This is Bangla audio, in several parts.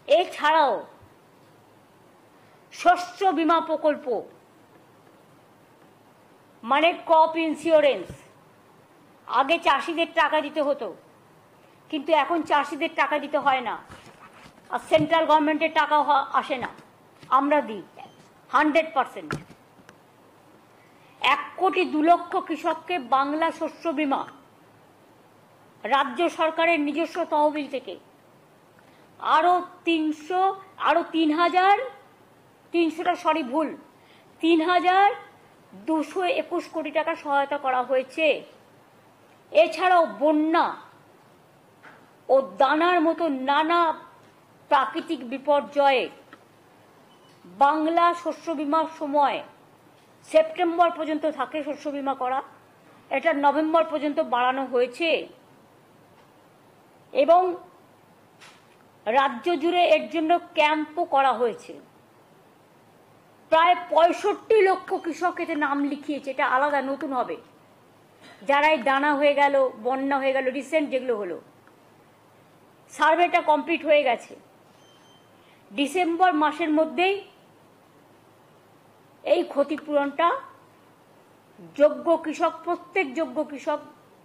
এছাড়াও শস্য বীমা প্রকল্প মানে ক্রপ ইন্স্যুরেন্স, আগে চাষিদের টাকা দিতে হতো, কিন্তু এখন চাষিদের টাকা দিতে হয় না, আর সেন্ট্রাল গভর্নমেন্টের টাকা আসে না, আমরা দিই 100%। 1,02,00,000 কৃষককে বাংলা শস্য বীমা রাজ্য সরকারের নিজস্ব তহবিল থেকে আরো 3,221 কোটি টাকা সহায়তা করা হয়েছে। এছাড়াও বন্যা ও দানার মতো নানা প্রাকৃতিক বিপর্যয়ে বাংলা শস্য বীমার সময় সেপ্টেম্বর পর্যন্ত থাকে শস্য বীমা করা, এটা নভেম্বর পর্যন্ত বাড়ানো হয়েছে এবং রাজ্য জুড়ে এর জন্য ক্যাম্পও করা হয়েছে। প্রায় 65 লক্ষ কৃষক এতে নাম লিখিয়েছে, এটা আলাদা নতুন হবে। যারাই দানা হয়ে গেল, বন্যা হয়ে গেল, রিসেন্ট যেগুলো হলো, সার্ভেটা কমপ্লিট হয়ে গেছে। ডিসেম্বর মাসের মধ্যেই এই ক্ষতিপূরণটা যোগ্য কৃষক, প্রত্যেক যোগ্য কৃষক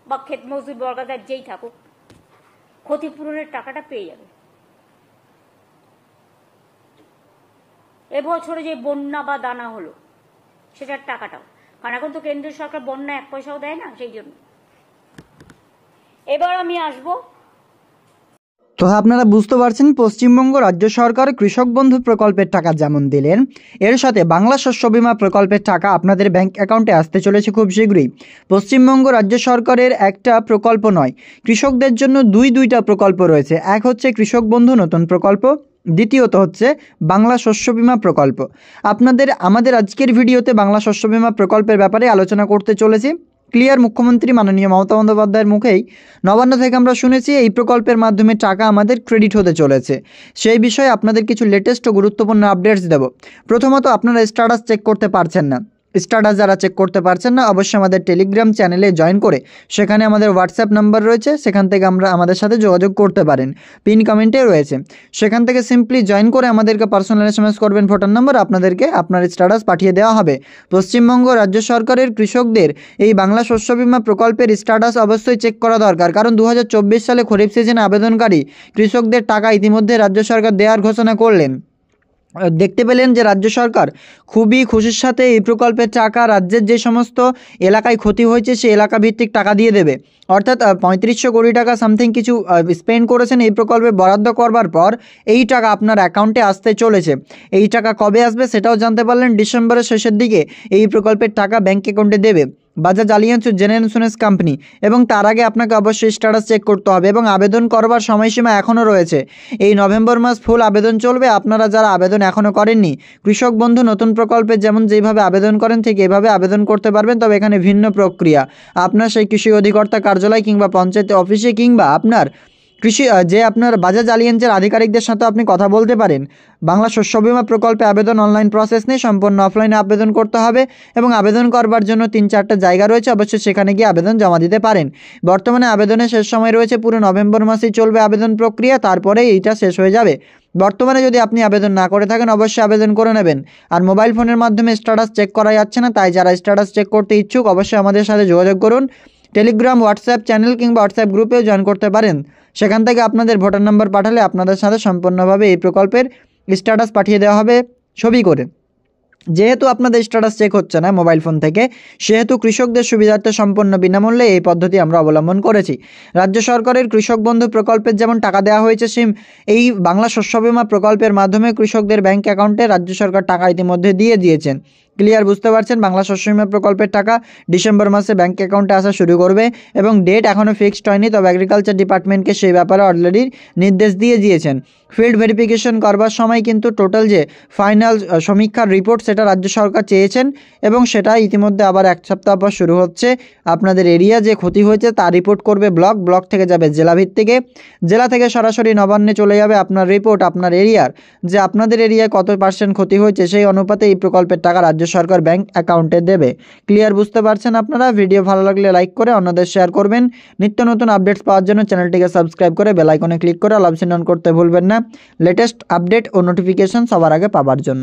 বা ক্ষেত মজদুর বর্গাদার যেই থাকুক, ক্ষতিপূরণের টাকাটা পেয়ে যাবে। এবছরে যে বন্যা বা দানা হলো সেটার টাকাটাও, কারণ এখন তো কেন্দ্রীয় সরকার বন্যা 1 পয়সাও দেয় না, সেই জন্য। এবার আমি আসবো, তো আপনারা বুঝতে পারছেন পশ্চিমবঙ্গ রাজ্য সরকার কৃষক বন্ধু প্রকল্পের টাকা যেমন দিলেন, এর সাথে বাংলা শস্য বীমা প্রকল্পের টাকা আপনাদের ব্যাংক অ্যাকাউন্টে আসতে চলেছে খুব শীঘ্রই। পশ্চিমবঙ্গ রাজ্য সরকারের একটা প্রকল্প নয়, কৃষকদের জন্য দুইটা প্রকল্প রয়েছে। এক হচ্ছে কৃষক বন্ধু নতুন প্রকল্প, দ্বিতীয়ত হচ্ছে বাংলা শস্য বীমা প্রকল্প। আমাদের আজকের ভিডিওতে বাংলা শস্য বীমা প্রকল্পের ব্যাপারে আলোচনা করতে চলেছি। ক্লিয়ার মুখ্যমন্ত্রী মাননীয় মমতা বন্দ্যোপাধ্যায়ের মুখেই নবান্ন থেকে আমরা শুনেছি এই প্রকল্পের মাধ্যমে টাকা আমাদের ক্রেডিট হতে চলেছে। সেই বিষয়ে আপনাদের কিছু লেটেস্ট ও গুরুত্বপূর্ণ আপডেটস দেব। প্রথমত, আপনারা স্ট্যাটাস চেক করতে পারছেন না, স্ট্যাটাস যারা চেক করতে পারছেন না অবশ্যই আমাদের টেলিগ্রাম চ্যানেলে জয়েন করে সেখানে আমাদের হোয়াটসঅ্যাপ নাম্বার রয়েছে, সেখান থেকে আমাদের সাথে যোগাযোগ করতে পারেন, পিন কমেন্টে রয়েছে। সেখান থেকে সিম্পলি জয়েন করে আমাদেরকে পার্সোনাল এসএমএস করবেন ভোটার নাম্বার, আপনাদেরকে আপনার স্ট্যাটাস পাঠিয়ে দেওয়া হবে। পশ্চিমবঙ্গ রাজ্য সরকারের কৃষকদের এই বাংলা শস্য বীমা প্রকল্পের স্ট্যাটাস অবশ্যই চেক করা দরকার, কারণ 2024 সালে খরিফ সিজনে আবেদনকারী কৃষকদের টাকা ইতিমধ্যে রাজ্য সরকার দেওয়ার ঘোষণা করলেন। দেখতে পেলেন যে রাজ্য সরকার খুবই খুশির সাথে এই প্রকল্পের টাকা রাজ্যের যে সমস্ত এলাকায় ক্ষতি হয়েছে সেই এলাকা ভিত্তিক টাকা দিয়ে দেবে। অর্থাৎ 3500 কোটি টাকা সামথিং কিছু স্পেন্ড করেছেন এই প্রকল্পে বরাদ্দ করবার পর এই টাকা আপনার অ্যাকাউন্টে আসতে চলেছে। এই টাকা কবে আসবে সেটাও জানতে পারলেন, ডিসেম্বরের শেষের দিকে এই প্রকল্পের টাকা ব্যাঙ্ক অ্যাকাউন্টে দেবে Bajaj alliance general insurance company. এবং তার আগে আপনাকে অবশ্যই স্ট্যাটাস চেক করতে হবে এবং আবেদন করবার সময়সীমা এখনও রয়েছে। এই নভেম্বর মাস ফুল আবেদন চলবে। আপনারা যারা আবেদন এখনও করেননি, কৃষক বন্ধু নতুন প্রকল্পে যেমন যেভাবে আবেদন করেন ঠিক এভাবে আবেদন করতে পারবেন, তবে এখানে ভিন্ন প্রক্রিয়া। আপনার সেই কৃষি অধিকর্তা কার্যালয় কিংবা পঞ্চায়েত অফিসে কিংবা আপনার আপনার বাজাজ আলিয়ান্সের আধিকারিকদের সাথে আপনি কথা বলতে পারেন। বাংলা শস্য বীমা প্রকল্পে আবেদন অনলাইন প্রসেস নেই, সম্পূর্ণ অফলাইনে আবেদন করতে হবে এবং আবেদন করবার জন্য 3-4টা জায়গা রয়েছে, অবশ্যই সেখানে গিয়ে আবেদন জমা দিতে পারেন। বর্তমানে আবেদনের শেষ সময় রয়েছে পুরো নভেম্বর মাসেই চলবে আবেদন প্রক্রিয়া, তারপরে এইটা শেষ হয়ে যাবে। বর্তমানে যদি আপনি আবেদন না করে থাকেন অবশ্যই আবেদন করে নেবেন। আর মোবাইল ফোনের মাধ্যমে স্ট্যাটাস চেক করা যাচ্ছে না, তাই যারা স্ট্যাটাস চেক করতে ইচ্ছুক অবশ্যই আমাদের সাথে যোগাযোগ করুন। টেলিগ্রাম, হোয়াটসঅ্যাপ চ্যানেল কিংবা হোয়াটসঅ্যাপ গ্রুপেও জয়েন করতে পারেন। সেখান থেকে আপনাদের ভোটার নাম্বার পাঠালে আপনাদের সাথে সম্পূর্ণভাবে এই প্রকল্পের স্ট্যাটাস পাঠিয়ে দেওয়া হবে ছবি করে। যেহেতু আপনাদের স্ট্যাটাস চেক হচ্ছে না মোবাইল ফোন থেকে, সেহেতু কৃষকদের সুবিধার্থে সম্পূর্ণ বিনামূল্যে এই পদ্ধতি আমরা অবলম্বন করেছি। রাজ্য সরকারের কৃষক বন্ধু প্রকল্পের যেমন টাকা দেওয়া হয়েছে, এই বাংলা শস্য বীমা প্রকল্পের মাধ্যমে কৃষকদের ব্যাংক অ্যাকাউন্টে রাজ্য সরকার টাকা ইতিমধ্যে দিয়ে দিয়েছেন। ক্লিয়ার বুঝতে পারছেন? বাংলা শস্য বীমা প্রকল্পের টাকা ডিসেম্বর মাসে ব্যাংক অ্যাকাউন্টে আসা শুরু করবে এবং ডেট এখনও ফিক্সড হয়নি, তবে এগ্রিকালচার ডিপার্টমেন্টকে সেই ব্যাপারে অলরেডি নির্দেশ দিয়ে দিয়েছেন। ফিল্ড ভেরিফিকেশন করবার সময় কিন্তু টোটাল যে ফাইনাল সমীক্ষার রিপোর্ট সেটা রাজ্য সরকার চেয়েছেন এবং সেটা ইতিমধ্যে আবার 1 সপ্তাহ পর শুরু হচ্ছে। আপনাদের এরিয়া যে ক্ষতি হয়েছে তার রিপোর্ট করবে ব্লক থেকে যাবে জেলা ভিত্তিকে, জেলা থেকে সরাসরি নবান্নে চলে যাবে আপনার রিপোর্ট আপনার এরিয়ার, যে আপনাদের এরিয়ায় কত % ক্ষতি হয়েছে, সেই অনুপাতে এই প্রকল্পের টাকা রাজ্য রাজ্য সরকার ব্যাংক অ্যাকাউন্টে দেবে। ক্লিয়ার বুঝতে পারছেন আপনারা? ভিডিও ভালো লাগলে লাইক করে অন্যদের শেয়ার করবেন। নিত্য নতুন আপডেটস পাওয়ার জন্য চ্যানেলটিকে সাবস্ক্রাইব করে বেল আইকনে ক্লিক করে অল অপশন অন করতে ভুলবেন না, লেটেস্ট আপডেট ও নোটিফিকেশন সবার আগে পাওয়ার জন্য।